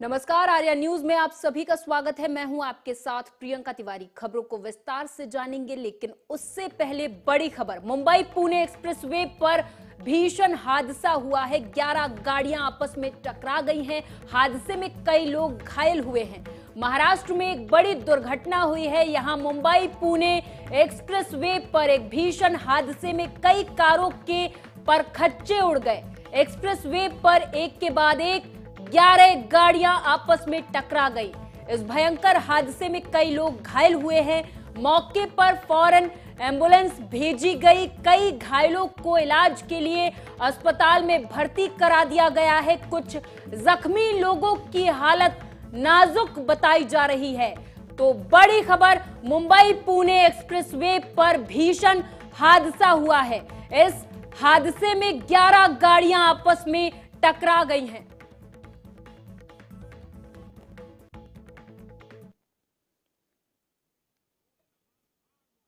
नमस्कार, आर्या न्यूज में आप सभी का स्वागत है। मैं हूं आपके साथ प्रियंका तिवारी। खबरों को विस्तार से जानेंगे, लेकिन उससे पहले बड़ी खबर। मुंबई पुणे एक्सप्रेसवे पर भीषण हादसा हुआ है। 11 गाड़ियां आपस में टकरा गई हैं। हादसे में कई लोग घायल हुए हैं। महाराष्ट्र में एक बड़ी दुर्घटना हुई है। यहां मुंबई पुणे एक्सप्रेसवे पर एक भीषण हादसे में कई कारों के परखच्चे उड़ गए। एक्सप्रेसवे पर एक के बाद एक 11 गाड़ियां आपस में टकरा गई। इस भयंकर हादसे में कई लोग घायल हुए हैं। मौके पर फौरन एम्बुलेंस भेजी गई। कई घायलों को इलाज के लिए अस्पताल में भर्ती करा दिया गया है। कुछ जख्मी लोगों की हालत नाजुक बताई जा रही है। तो बड़ी खबर, मुंबई पुणे एक्सप्रेसवे पर भीषण हादसा हुआ है। इस हादसे में 11 गाड़ियां आपस में टकरा गई हैं।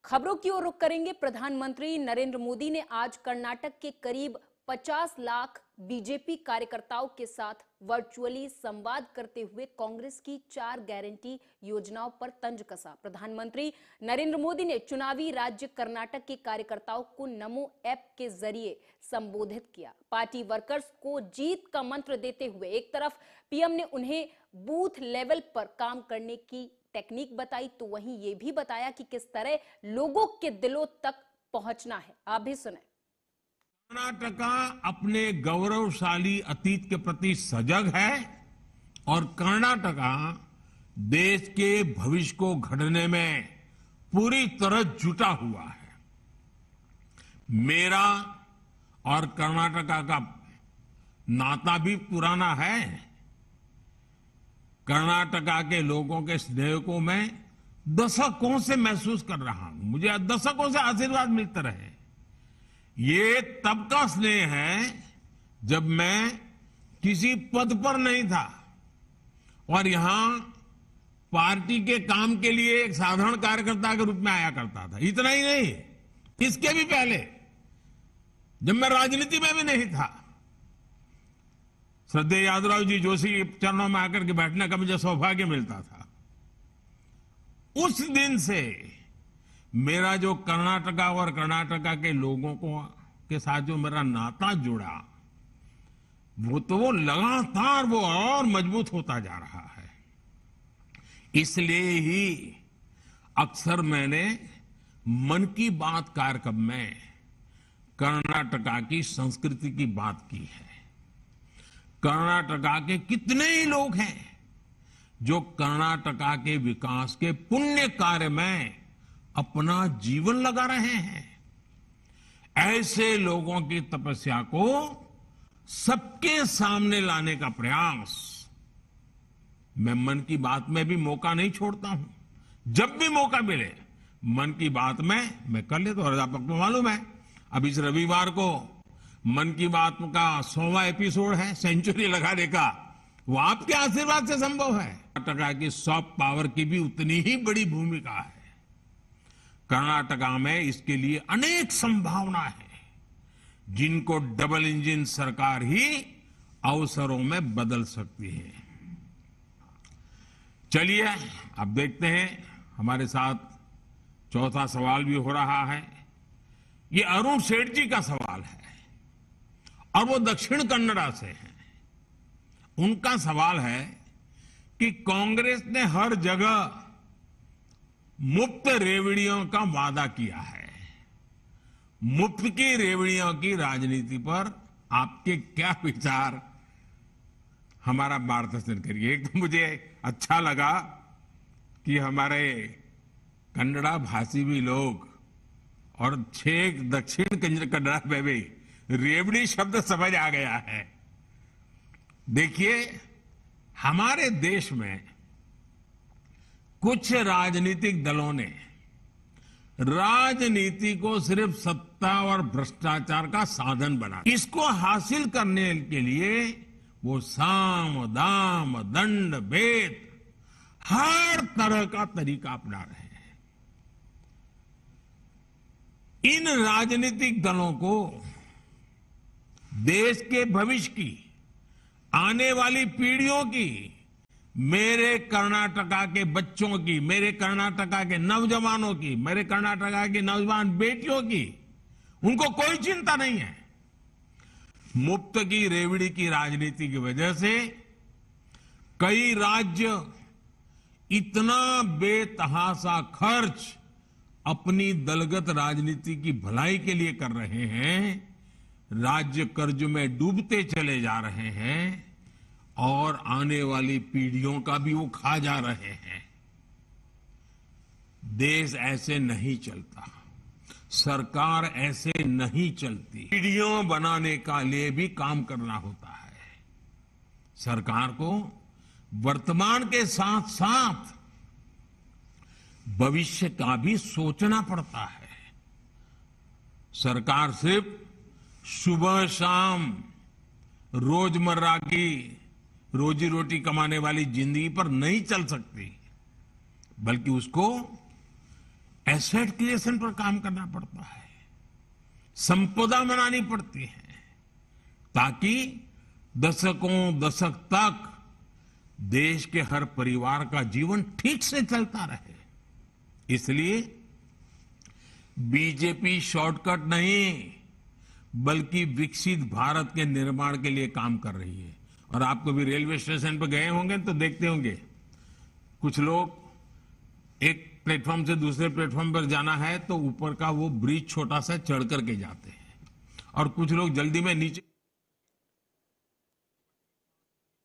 खबरों की ओर रुख करेंगे। प्रधानमंत्री नरेंद्र मोदी ने आज कर्नाटक के करीब 50 लाख बीजेपी कार्यकर्ताओं के साथ वर्चुअली संवाद करते हुए कांग्रेस की 4 गारंटी योजनाओं पर तंज कसा। प्रधानमंत्री नरेंद्र मोदी ने चुनावी राज्य कर्नाटक के कार्यकर्ताओं को नमो ऐप के जरिए संबोधित किया। पार्टी वर्कर्स को जीत का मंत्र देते हुए एक तरफ पीएम ने उन्हें बूथ लेवल पर काम करने की टेक्निक बताई, तो वहीं ये भी बताया कि किस तरह लोगों के दिलों तक पहुंचना है। आप भी सुने। कर्नाटका अपने गौरवशाली अतीत के प्रति सजग है और कर्नाटका देश के भविष्य को गढ़ने में पूरी तरह जुटा हुआ है। मेरा और कर्नाटका का नाता भी पुराना है। कर्नाटका के लोगों के स्नेह को मैं दशकों से महसूस कर रहा हूं। मुझे दशकों से आशीर्वाद मिलते रहे। ये तब का स्नेह है जब मैं किसी पद पर नहीं था और यहां पार्टी के काम के लिए एक साधारण कार्यकर्ता के रूप में आया करता था। इतना ही नहीं, इसके भी पहले जब मैं राजनीति में भी नहीं था, श्रद्धेय यादवराव जी जोशी के चरणों में आकर के बैठने का मुझे सौभाग्य मिलता था। उस दिन से मेरा जो कर्नाटका और कर्नाटका के लोगों के साथ जो मेरा नाता जुड़ा, वो लगातार वो और मजबूत होता जा रहा है। इसलिए ही अक्सर मैंने मन की बात कार्यक्रम में कर्नाटका की संस्कृति की बात की है। कर्नाटका के कितने ही लोग हैं जो कर्नाटका के विकास के पुण्य कार्य में अपना जीवन लगा रहे हैं। ऐसे लोगों की तपस्या को सबके सामने लाने का प्रयास मैं मन की बात में भी मौका नहीं छोड़ता हूं। जब भी मौका मिले मन की बात में मैं कर लेता हूं। आपको मालूम है, अब इस रविवार को मन की बात का 100वां एपिसोड है, सेंचुरी लगाने का। वो आपके आशीर्वाद से संभव है। कर्नाटका की सॉफ्ट पावर की भी उतनी ही बड़ी भूमिका है। कर्नाटका में इसके लिए अनेक संभावना है जिनको डबल इंजन सरकार ही अवसरों में बदल सकती है। चलिए अब देखते हैं, हमारे साथ चौथा सवाल भी हो रहा है। ये अरुण सेठ जी का सवाल है और वो दक्षिण कन्नड़ा से हैं। उनका सवाल है कि कांग्रेस ने हर जगह मुफ्त रेवड़ियों का वादा किया है। मुफ्त की रेवड़ियों की राजनीति पर आपके क्या विचार, हमारा मार्गदर्शन करिए। एक तो मुझे अच्छा लगा कि हमारे कन्नड़ा भाषी भी लोग और 6 दक्षिण कन्नड़ा में भी रेवड़ी शब्द समझ आ गया है। देखिए, हमारे देश में कुछ राजनीतिक दलों ने राजनीति को सिर्फ सत्ता और भ्रष्टाचार का साधन बना, इसको हासिल करने के लिए वो साम दाम दंड भेद हर तरह का तरीका अपना रहे हैं। इन राजनीतिक दलों को देश के भविष्य की, आने वाली पीढ़ियों की मेरे कर्नाटका के बच्चों की, मेरे कर्नाटका के नौजवानों की, मेरे कर्नाटका की नौजवान बेटियों की, उनको कोई चिंता नहीं है। मुफ्त की रेवड़ी की राजनीति की वजह से कई राज्य इतना बेतहासा खर्च अपनी दलगत राजनीति की भलाई के लिए कर रहे हैं, राज्य कर्ज में डूबते चले जा रहे हैं और आने वाली पीढ़ियों का भी वो खा जा रहे हैं। देश ऐसे नहीं चलता, सरकार ऐसे नहीं चलती। पीढ़ियों बनाने का लिए भी काम करना होता है। सरकार को वर्तमान के साथ साथ भविष्य का भी सोचना पड़ता है। सरकार सिर्फ सुबह शाम रोजमर्रा की रोजी रोटी कमाने वाली जिंदगी पर नहीं चल सकती, बल्कि उसको एसेट क्रिएशन पर काम करना पड़ता है, संपदा बनानी पड़ती है, ताकि दशकों दशक तक देश के हर परिवार का जीवन ठीक से चलता रहे। इसलिए बीजेपी शॉर्टकट नहीं, बल्कि विकसित भारत के निर्माण के लिए काम कर रही है। और आप कभी रेलवे स्टेशन पर गए होंगे तो देखते होंगे, कुछ लोग एक प्लेटफॉर्म से दूसरे प्लेटफॉर्म पर जाना है तो ऊपर का वो ब्रिज छोटा सा चढ़ करके जाते हैं, और कुछ लोग जल्दी में नीचे।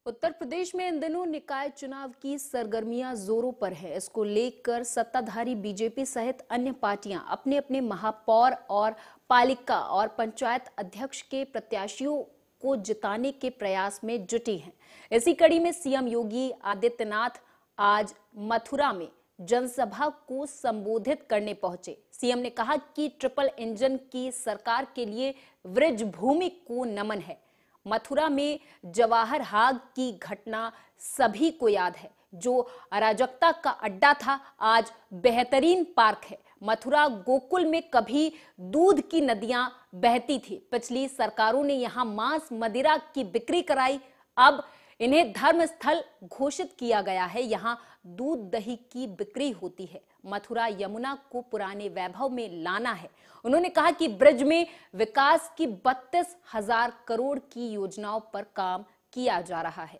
उत्तर प्रदेश में इन दिनों निकाय चुनाव की सरगर्मियां जोरों पर है। इसको लेकर सत्ताधारी बीजेपी सहित अन्य पार्टियां अपने अपने महापौर और पालिका और पंचायत अध्यक्ष के प्रत्याशियों को जिताने के प्रयास में जुटी हैं। इसी कड़ी में सीएम योगी आदित्यनाथ आज मथुरा में जनसभा को संबोधित करने पहुंचे। सीएम ने कहा कि ट्रिपल इंजन की सरकार के लिए वृज भूमि को नमन है। मथुरा में जवाहर हाग की घटना सभी को याद है, जो अराजकता का अड्डा था आज बेहतरीन पार्क है। मथुरा गोकुल में कभी दूध की नदियां बहती थी। पिछली सरकारों ने यहां मांस मदिरा की बिक्री कराई, अब इन्हें धर्म स्थल घोषित किया गया है। यहां दूध दही की बिक्री होती है। मथुरा यमुना को पुराने वैभव में लाना है। उन्होंने कहा कि ब्रज में विकास की 32,000 करोड़ की योजनाओं पर काम किया जा रहा है।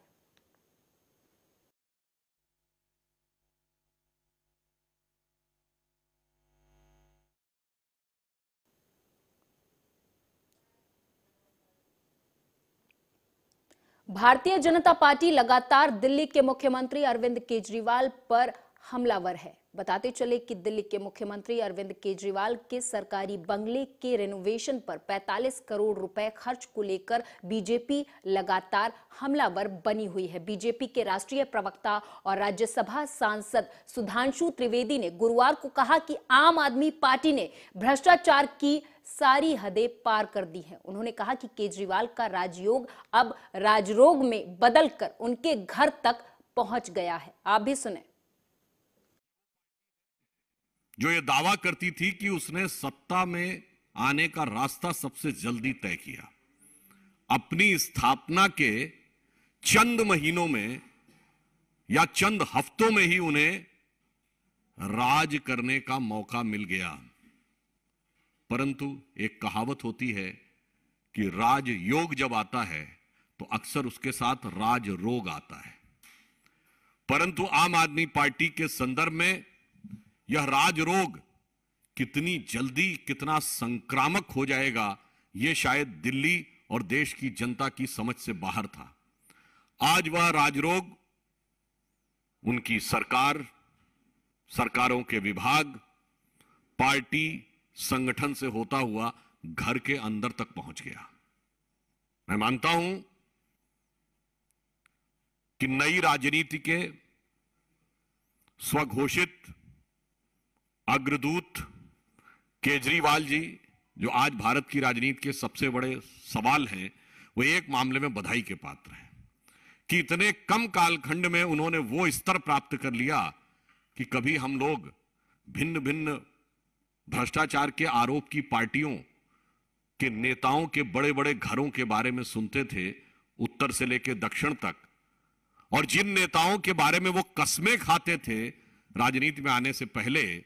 भारतीय जनता पार्टी लगातार दिल्ली के मुख्यमंत्री अरविंद केजरीवाल पर हमलावर है। बताते चले कि दिल्ली के मुख्यमंत्री अरविंद केजरीवाल के सरकारी बंगले के रेनोवेशन पर 45 करोड़ रुपए खर्च को लेकर बीजेपी लगातार हमलावर बनी हुई है। बीजेपी के राष्ट्रीय प्रवक्ता और राज्यसभा सांसद सुधांशु त्रिवेदी ने गुरुवार को कहा कि आम आदमी पार्टी ने भ्रष्टाचार की सारी हदें पार कर दी हैं। उन्होंने कहा कि केजरीवाल का राजयोग अब राजरोग में बदलकर उनके घर तक पहुंच गया है। आप भी सुने। जो ये दावा करती थी कि उसने सत्ता में आने का रास्ता सबसे जल्दी तय किया, अपनी स्थापना के चंद महीनों में या चंद हफ्तों में ही उन्हें राज करने का मौका मिल गया। परंतु एक कहावत होती है कि राजयोग जब आता है तो अक्सर उसके साथ राज रोग आता है। परंतु आम आदमी पार्टी के संदर्भ में यह राजरोग कितनी जल्दी, कितना संक्रामक हो जाएगा, यह शायद दिल्ली और देश की जनता की समझ से बाहर था। आज वह राजरोग उनकी सरकार, सरकारों के विभाग, पार्टी, संगठन से होता हुआ घर के अंदर तक पहुंच गया। मैं मानता हूं कि नई राजनीति के स्वघोषित अग्रदूत केजरीवाल जी, जो आज भारत की राजनीति के सबसे बड़े सवाल हैं, वो एक मामले में बधाई के पात्र हैं कि इतने कम कालखंड में उन्होंने वो स्तर प्राप्त कर लिया कि कभी हम लोग भिन्न भिन्न भ्रष्टाचार के आरोप की पार्टियों के नेताओं के बड़े बड़े घरों के बारे में सुनते थे, उत्तर से लेकर दक्षिण तक, और जिन नेताओं के बारे में वो कस्में खाते थे राजनीति में आने से पहले,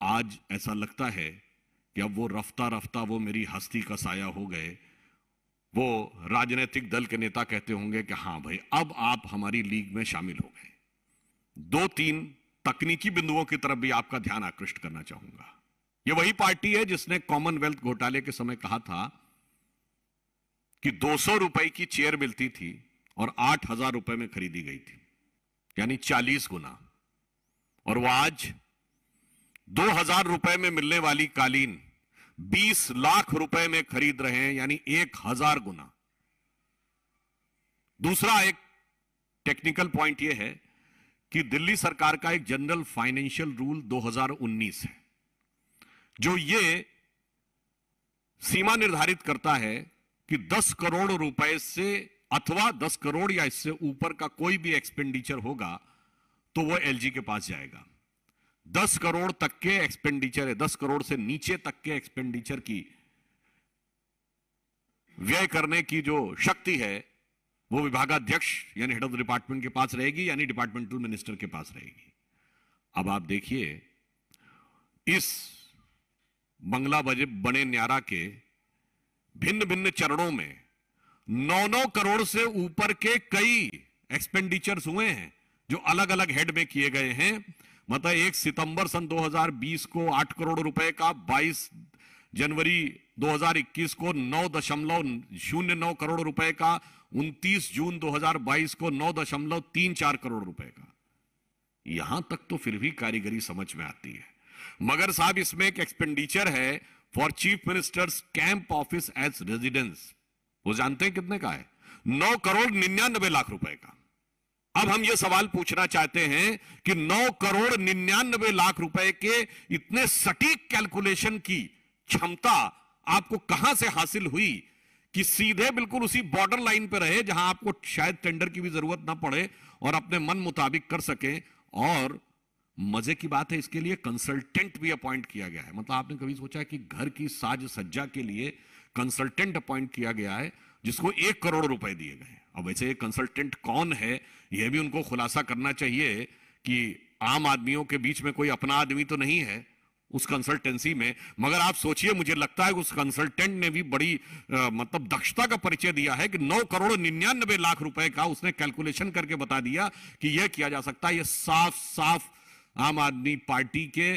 आज ऐसा लगता है कि अब वो रफ्ता रफ्ता वो मेरी हस्ती का साया हो गए। वो राजनीतिक दल के नेता कहते होंगे कि हाँ भाई, अब आप हमारी लीग में शामिल हो गए। 2-3 तकनीकी बिंदुओं की तरफ भी आपका ध्यान आकृष्ट करना चाहूंगा। ये वही पार्टी है जिसने कॉमनवेल्थ घोटाले के समय कहा था कि 200 रुपए की चेयर मिलती थी और 8,000 रुपए में खरीदी गई थी, यानी 40 गुना। और वो आज 2,000 रुपए में मिलने वाली कालीन 20 लाख रुपए में खरीद रहे हैं, यानी 1,000 गुना। दूसरा एक टेक्निकल पॉइंट यह है कि दिल्ली सरकार का एक जनरल फाइनेंशियल रूल 2019 है, जो ये सीमा निर्धारित करता है कि 10 करोड़ रुपए से अथवा 10 करोड़ या इससे ऊपर का कोई भी एक्सपेंडिचर होगा तो वो एलजी के पास जाएगा। 10 करोड़ तक के एक्सपेंडिचर है, 10 करोड़ से नीचे तक के एक्सपेंडिचर की व्यय करने की जो शक्ति है वो विभागाध्यक्ष यानी हेड ऑफ द डिपार्टमेंट के पास रहेगी, यानी डिपार्टमेंटल मिनिस्टर के पास रहेगी। अब आप देखिए, इस बंगला बने न्यारा के भिन्न भिन्न चरणों में 9-9 करोड़ से ऊपर के कई एक्सपेंडिचर्स हुए हैं जो अलग अलग हेड में किए गए हैं। मतलब 1 सितंबर सन 2020 को 8 करोड़ रुपए का, 22 जनवरी 2021 को 9.09 करोड़ रुपए का, 29 जून 2022 को 9.34 करोड़ रुपए का। यहां तक तो फिर भी कारीगरी समझ में आती है, मगर साहब इसमें एक एक्सपेंडिचर है for chief minister's camp office as residence. वो जानते हैं कितने का है? 9 करोड़ 99 लाख रुपए का। अब हम ये सवाल पूछना चाहते हैं कि 9 करोड़ 99 लाख रुपए के इतने सटीक कैलकुलेशन की क्षमता आपको कहां से हासिल हुई कि सीधे बिल्कुल उसी बॉर्डर लाइन पे रहे जहां आपको शायद टेंडर की भी जरूरत ना पड़े और अपने मन मुताबिक कर सके। और मजे की बात है, इसके लिए कंसल्टेंट भी अपॉइंट किया गया है। मतलब आपने कभी सोचा कि घर की साज सज्जा के लिए कंसल्टेंट अपॉइंट किया गया है जिसको 1 करोड़ रुपए दिए गए। अब वैसे ये कंसल्टेंट कौन है यह भी उनको खुलासा करना चाहिए कि आम आदमियों के बीच में कोई अपना आदमी तो नहीं है उस कंसल्टेंसी में। मगर आप सोचिए, मुझे लगता है उस कंसल्टेंट ने भी बड़ी मतलब दक्षता का परिचय दिया है कि 9 करोड़ 99 लाख रुपए का उसने कैलकुलेशन करके बता दिया कि यह किया जा सकता है। यह साफ साफ आम आदमी पार्टी के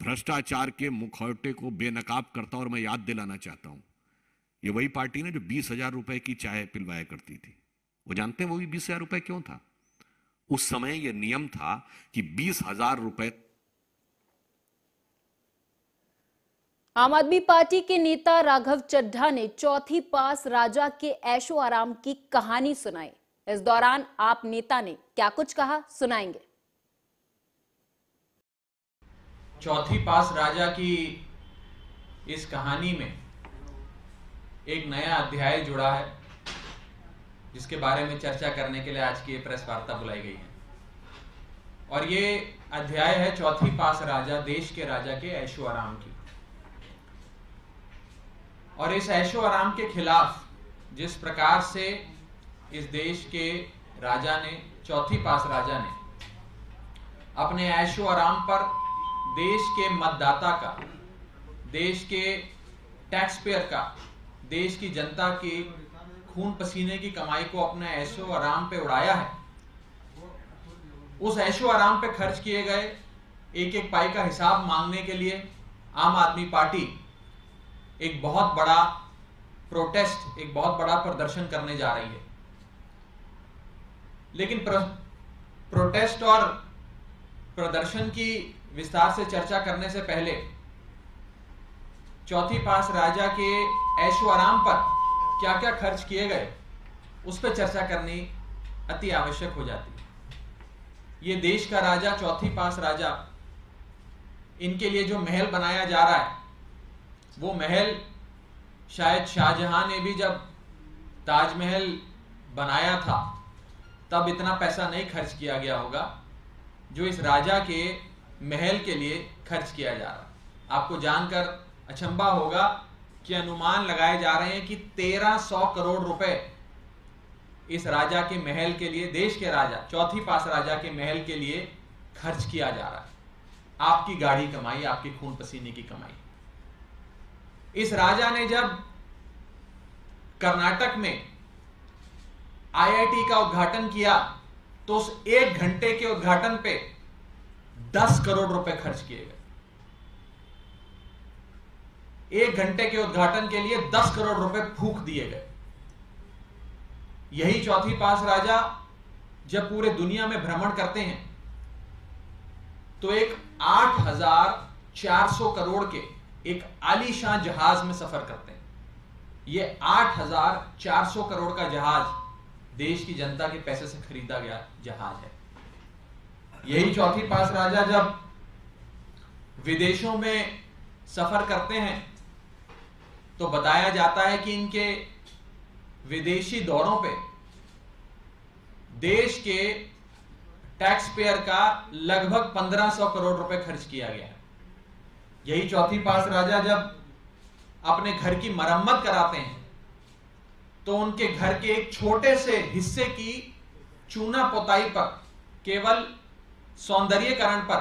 भ्रष्टाचार के मुखौटे को बेनकाब करता। और मैं याद दिलाना चाहता हूं, ये वही पार्टी ने जो 20,000 रुपए की चाय पिलवाया करती थी। वो जानते हैं वो भी 20,000 रुपए क्यों था? उस समय यह नियम था कि 20,000 रुपए। आम आदमी पार्टी के नेता राघव चड्ढा ने चौथी पास राजा के ऐशो आराम की कहानी सुनाई। इस दौरान आप नेता ने क्या कुछ कहा, सुनाएंगे। चौथी पास राजा की इस कहानी में एक नया अध्याय जुड़ा है जिसके बारे में चर्चा करने के लिए आज की प्रेस वार्ता बुलाई गई है। और ये अध्याय है चौथी पास राजा, देश के राजा के ऐशो आराम की। और इस ऐशो आराम के खिलाफ जिस प्रकार से इस देश के राजा ने, चौथी पास राजा ने अपने ऐशो आराम पर देश के मतदाता का, देश के टैक्स पेयर का, देश की जनता की खून पसीने की कमाई को अपने ऐशो आराम पे उड़ाया है, उस ऐशो आराम पे खर्च किए गए एक एक पाई का हिसाब मांगने के लिए आम आदमी पार्टी एक बहुत बड़ा प्रोटेस्ट, एक बहुत बड़ा प्रदर्शन करने जा रही है। लेकिन प्रोटेस्ट और प्रदर्शन की विस्तार से चर्चा करने से पहले चौथी पास राजा के ऐशो आराम पर क्या क्या खर्च किए गए उस पर चर्चा करनी अति आवश्यक हो जाती है। ये देश का राजा, चौथी पास राजा, इनके लिए जो महल बनाया जा रहा है वो महल शायद शाहजहां ने भी जब ताजमहल बनाया था तब इतना पैसा नहीं खर्च किया गया होगा जो इस राजा के महल के लिए खर्च किया जा रहा। आपको जानकर अचंभा होगा कि अनुमान लगाए जा रहे हैं कि 1300 करोड़ रुपए इस राजा के महल के लिए, देश के राजा चौथी पास राजा के महल के लिए खर्च किया जा रहा है। आपकी गाढ़ी कमाई, आपके खून पसीने की कमाई। इस राजा ने जब कर्नाटक में आईआईटी का उद्घाटन किया तो उस 1 घंटे के उद्घाटन पे 10 करोड़ रुपए खर्च किए गए। 1 घंटे के उद्घाटन के लिए 10 करोड़ रुपए फूंक दिए गए। यही चौथी पास राजा जब पूरे दुनिया में भ्रमण करते हैं तो एक 8,400 करोड़ के एक आलीशान जहाज में सफर करते हैं। यह 8,400 करोड़ का जहाज देश की जनता के पैसे से खरीदा गया जहाज है। यही चौथी पास राजा जब विदेशों में सफर करते हैं तो बताया जाता है कि इनके विदेशी दौरों पे देश के टैक्स पेयर का लगभग 1500 करोड़ रुपए खर्च किया गया है। यही चौथी पास राजा जब अपने घर की मरम्मत कराते हैं तो उनके घर के एक छोटे से हिस्से की चूना पोताई पर, केवल सौंदर्यीकरण पर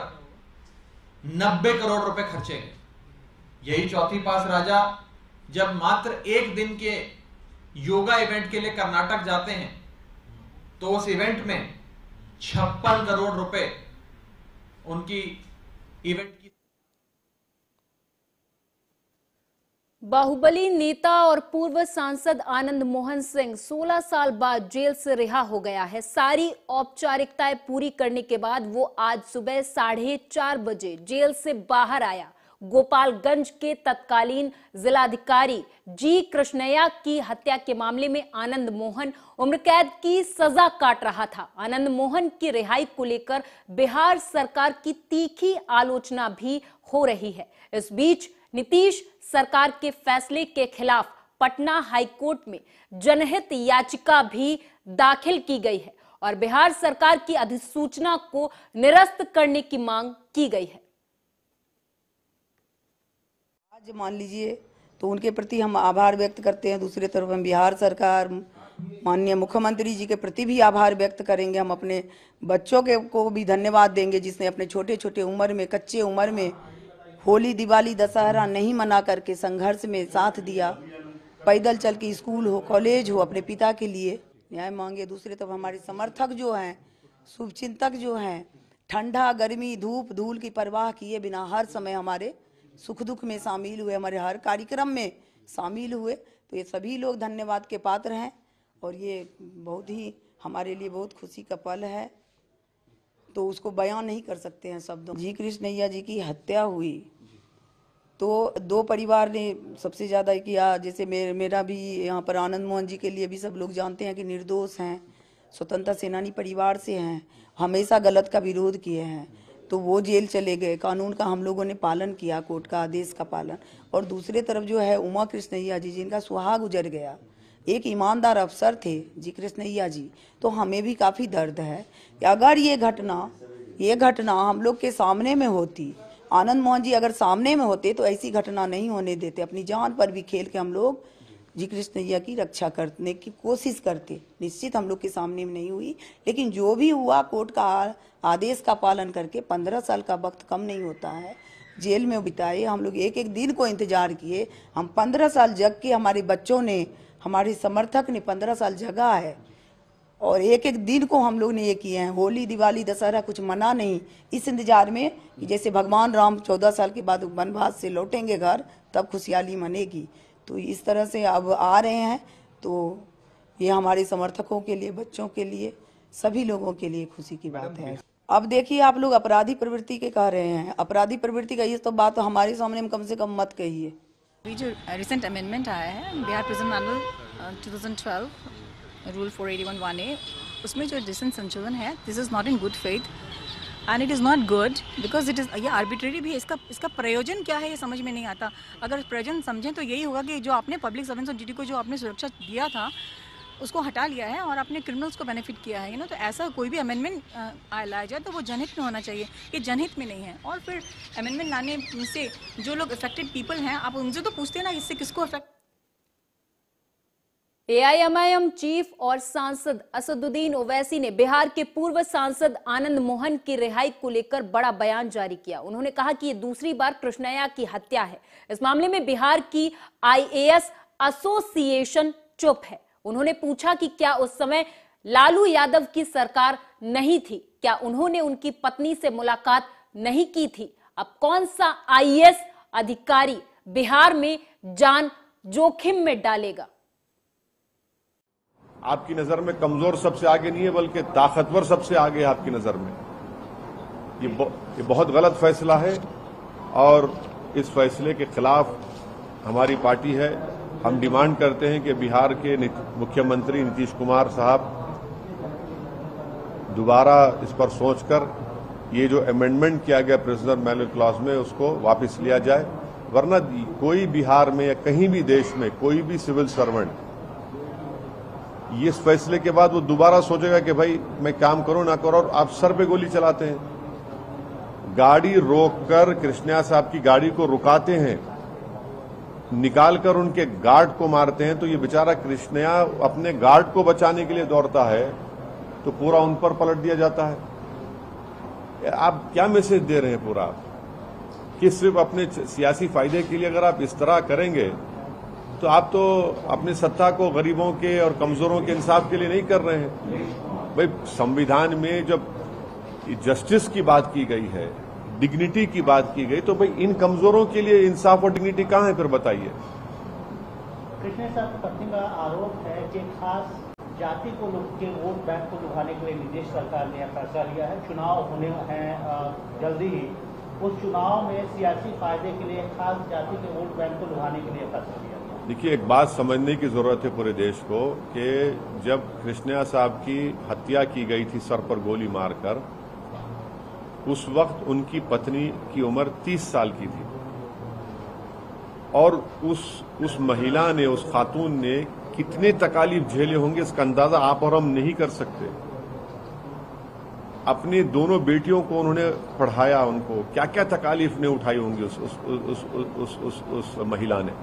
90 करोड़ रुपए खर्चे गए। यही चौथी पास राजा जब मात्र 1 दिन के योगा इवेंट के लिए कर्नाटक जाते हैं तो उस इवेंट में 56 करोड़ रुपए उनकी इवेंट की। बाहुबली नेता और पूर्व सांसद आनंद मोहन सिंह 16 साल बाद जेल से रिहा हो गया है। सारी औपचारिकताएं पूरी करने के बाद वो आज सुबह 4:30 बजे जेल से बाहर आया। गोपालगंज के तत्कालीन जिलाधिकारी जी कृष्णैया की हत्या के मामले में आनंद मोहन उम्र कैद की सजा काट रहा था। आनंद मोहन की रिहाई को लेकर बिहार सरकार की तीखी आलोचना भी हो रही है। इस बीच नीतीश सरकार के फैसले के खिलाफ पटना हाईकोर्ट में जनहित याचिका भी दाखिल की गई है और बिहार सरकार की अधिसूचना को निरस्त करने की मांग की गई है। आज मान लीजिए तो उनके प्रति हम आभार व्यक्त करते हैं। दूसरी तरफ हम बिहार सरकार, माननीय मुख्यमंत्री जी के प्रति भी आभार व्यक्त करेंगे। हम अपने बच्चों के को भी धन्यवाद देंगे जिसने अपने छोटे छोटे उम्र में, कच्चे उम्र में होली, दिवाली, दशहरा नहीं मना करके संघर्ष में साथ दिया। पैदल चल के स्कूल हो, कॉलेज हो, अपने पिता के लिए न्याय मांगे। दूसरी तरफ हमारे समर्थक जो हैं, शुभचिंतक जो हैं, ठंडा, गर्मी, धूप, धूल की परवाह किए बिना हर समय हमारे सुख दुख में शामिल हुए, हमारे हर कार्यक्रम में शामिल हुए। तो ये सभी लोग धन्यवाद के पात्र हैं और ये बहुत ही हमारे लिए बहुत खुशी का पल है। तो उसको बयान नहीं कर सकते हैं शब्दों। जी कृष्णैया जी की हत्या हुई तो 2 परिवार ने सबसे ज़्यादा किया। जैसे मेरा भी यहाँ पर आनंद मोहन जी के लिए भी सब लोग जानते हैं कि निर्दोष हैं, स्वतंत्रता सेनानी परिवार से हैं, हमेशा गलत का विरोध किए हैं। तो वो जेल चले गए। कानून का हम लोगों ने पालन किया, कोर्ट का आदेश का पालन। और दूसरे तरफ जो है उमा कृष्णैया जी जिनका सुहाग गुजर गया, एक ईमानदार अफसर थे जी कृष्णैया जी। तो हमें भी काफ़ी दर्द है कि अगर ये घटना हम लोग के सामने में होती, आनंद मोहन जी अगर सामने में होते तो ऐसी घटना नहीं होने देते। अपनी जान पर भी खेल के हम लोग जी कृष्णैया की रक्षा करने की कोशिश करते। निश्चित हम लोग के सामने में नहीं हुई, लेकिन जो भी हुआ कोर्ट का आदेश का पालन करके 15 साल का वक्त कम नहीं होता है, जेल में बिताए। हम लोग एक एक दिन को इंतजार किए। हम 15 साल जग के, हमारे बच्चों ने, हमारे समर्थक ने 15 साल जगा है और एक एक दिन को हम लोग ने ये किए हैं। होली, दिवाली, दशहरा कुछ मना नहीं, इस इंतजार में कि जैसे भगवान राम 14 साल के बाद वनवास से लौटेंगे घर तब खुशहाली मनेगी। तो इस तरह से अब आ रहे हैं। तो ये हमारे समर्थकों के लिए, बच्चों के लिए, सभी लोगों के लिए खुशी की बात है। अब देखिए आप लोग अपराधी प्रवृत्ति के कह रहे हैं, अपराधी प्रवृत्ति का ये तो बात तो हमारे सामने में कम से कम मत कहिए। अभी जो रिसेंट अमेंडमेंट आया है Bihar prison manual 2012 rule 481(1)(a), उसमें जो रिसेंट संशोधन है, this is not in good faith and it is not good because it is ये आर्बिट्रेरी भी है। इसका प्रयोजन क्या है ये समझ में नहीं आता। अगर प्रयोजन समझें तो यही होगा कि जो आपने पब्लिक सर्वेंट्स ऑफ ड्यूटी को जो आपने सुरक्षा दिया था उसको हटा लिया है और आपने क्रिमिनल्स को बेनिफिट किया है। तो ऐसा कोई भी अमेंडमेंट लाया जाए तो वो जनहित में होना चाहिए, ये जनहित में नहीं है। और फिर अमेंडमेंट लाने से जो लोग अफेक्टेड पीपल हैं, आप उनसे तो पूछते हैं ना इससे किसको अफेक्ट। एआईएमआईएम चीफ और सांसद असदुद्दीन ओवैसी ने बिहार के पूर्व सांसद आनंद मोहन की रिहाई को लेकर बड़ा बयान जारी किया। उन्होंने कहा कि ये दूसरी बार कृष्णैया की हत्या है। इस मामले में बिहार की आईएएस एसोसिएशन चुप है। उन्होंने पूछा कि क्या उस समय लालू यादव की सरकार नहीं थी, क्या उन्होंने उनकी पत्नी से मुलाकात नहीं की थी। अब कौन सा आईएएस अधिकारी बिहार में जान जोखिम में डालेगा। आपकी नजर में कमजोर सबसे आगे नहीं है, बल्कि ताकतवर सबसे आगे है आपकी नजर में। ये बहुत गलत फैसला है और इस फैसले के खिलाफ हमारी पार्टी है। हम डिमांड करते हैं कि बिहार के मुख्यमंत्री नीतीश कुमार साहब दोबारा इस पर सोचकर ये जो अमेंडमेंट किया गया प्रिजनर मैनुअल क्लॉज में उसको वापस लिया जाए, वरना कोई बिहार में या कहीं भी देश में कोई भी सिविल सर्वेंट इस फैसले के बाद वो दोबारा सोचेगा कि भाई मैं काम करूं ना करूं, और आप सर पे गोली चलाते हैं। गाड़ी रोककर कृष्णैया साहब की गाड़ी को रुकाते हैं, निकालकर उनके गार्ड को मारते हैं, तो ये बेचारा कृष्णैया अपने गार्ड को बचाने के लिए दौड़ता है तो पूरा उन पर पलट दिया जाता है। आप क्या मैसेज दे रहे हैं पूरा, कि सिर्फ अपने सियासी फायदे के लिए अगर आप इस तरह करेंगे तो आप तो अपनी सत्ता को गरीबों के और कमजोरों के इंसाफ के लिए नहीं कर रहे हैं। भाई संविधान में जब जस्टिस की बात की गई है, डिग्निटी की बात की गई, तो भाई इन कमजोरों के लिए इंसाफ और डिग्निटी कहां है फिर बताइए। कृष्णैया साहब की पत्नी का आरोप है कि खास जाति को के वोट बैंक को लुभाने के लिए प्रदेश सरकार ने फैसला लिया है। चुनाव होने हैं जल्दी ही, उस चुनाव में सियासी फायदे के लिए खास जाति के वोट बैंक को लुभाने के लिए फैसला लिया गया। देखिए, एक बात समझने की जरूरत है पूरे देश को कि जब कृष्णैया साहब की हत्या की गई थी सर पर गोली मारकर, उस वक्त उनकी पत्नी की उम्र 30 साल की थी और उस महिला ने, उस खातून ने कितने तकालीफ झेले होंगे इसका अंदाजा आप और हम नहीं कर सकते। अपने दोनों बेटियों को उन्होंने पढ़ाया, उनको क्या क्या तकालीफ ने उठाई होंगी उस महिला ने।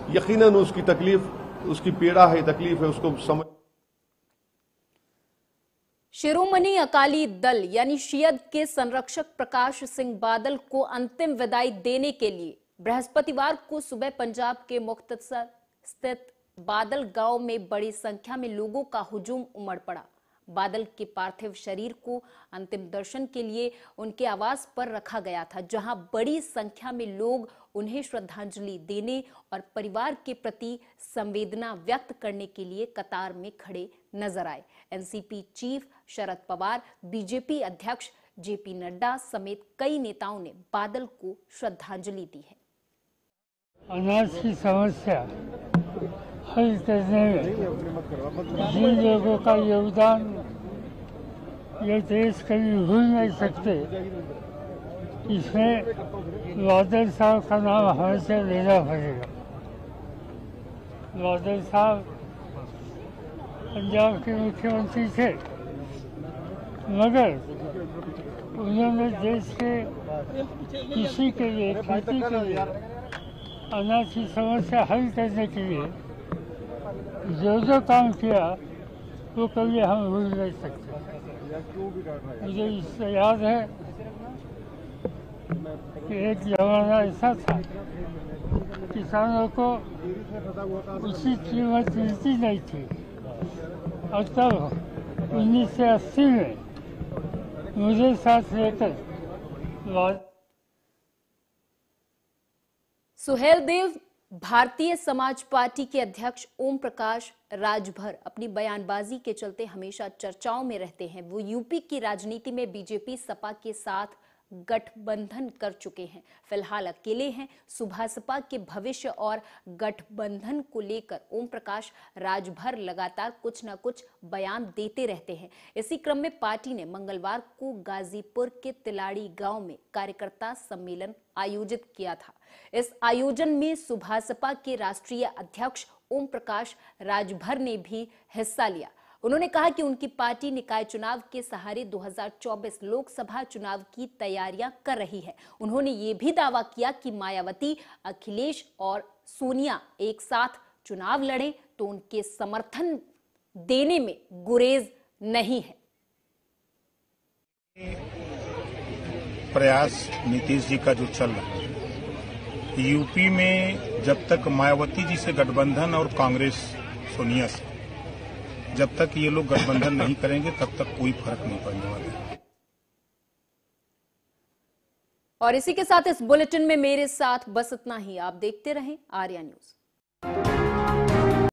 यकीनन उसकी तकलीफ, उसकी पीड़ा है, तकलीफ है, उसको समझ। शिरोमणि अकाली दल यानी शियद के संरक्षक प्रकाश सिंह बादल को अंतिम विदाई देने के लिए बृहस्पतिवार को सुबह पंजाब के मुख्तसर स्थित बादल गांव में बड़ी संख्या में लोगों का हुजूम उमड़ पड़ा। बादल के पार्थिव शरीर को अंतिम दर्शन के लिए उनके आवास पर रखा गया था, जहां बड़ी संख्या में लोग उन्हें श्रद्धांजलि देने और परिवार के प्रति संवेदना व्यक्त करने के लिए कतार में खड़े नजर आए। NCP chief Sharad Pawar, BJP अध्यक्ष जेपी नड्डा समेत कई नेताओं ने बादल को श्रद्धांजलि दी है। अनाज की समस्या हल करने में जिन लोगों का योगदान ये देश कभी भूल नहीं सकते, इसमें बादल साहब का नाम हमेशा लेना पड़ेगा। बादल साहब पंजाब के मुख्यमंत्री थे, मगर उन्होंने देश के कृषि के लिए, खेती के लिए, अनाज की समस्या हल करने के लिए जो काम किया वो कभी हम भूल नहीं सकते। मुझे इससे याद है कि एक जमाना ऐसा था, किसानों को उचित कीमत मिलती नहीं थी, और तब 1980 में मुझे साथ लेकर सुहेल देव भारतीय समाज पार्टी के अध्यक्ष ओम प्रकाश राजभर अपनी बयानबाजी के चलते हमेशा चर्चाओं में रहते हैं। वो यूपी की राजनीति में बीजेपी सपा के साथ गठबंधन कर चुके हैं, फिलहाल अकेले हैं। सुभासपा के भविष्य और गठबंधन को लेकर ओम प्रकाश राजभर लगातार कुछ न कुछ बयान देते रहते हैं। इसी क्रम में पार्टी ने मंगलवार को गाजीपुर के तिलाड़ी गांव में कार्यकर्ता सम्मेलन आयोजित किया था। इस आयोजन में सुभासपा के राष्ट्रीय अध्यक्ष ओम प्रकाश राजभर ने भी हिस्सा लिया। उन्होंने कहा कि उनकी पार्टी निकाय चुनाव के सहारे 2024 लोकसभा चुनाव की तैयारियां कर रही है। उन्होंने ये भी दावा किया कि मायावती, अखिलेश और सोनिया एक साथ चुनाव लड़ें तो उनके समर्थन देने में गुरेज नहीं है। प्रयास नीतीश जी का जो चल रहा है, यूपी में जब तक मायावती जी से गठबंधन और कांग्रेस सोनिया से जब तक ये लोग गठबंधन नहीं करेंगे तब तक कोई फर्क नहीं पड़ने वाला है। और इसी के साथ इस बुलेटिन में मेरे साथ बस इतना ही। आप देखते रहें आर्या न्यूज।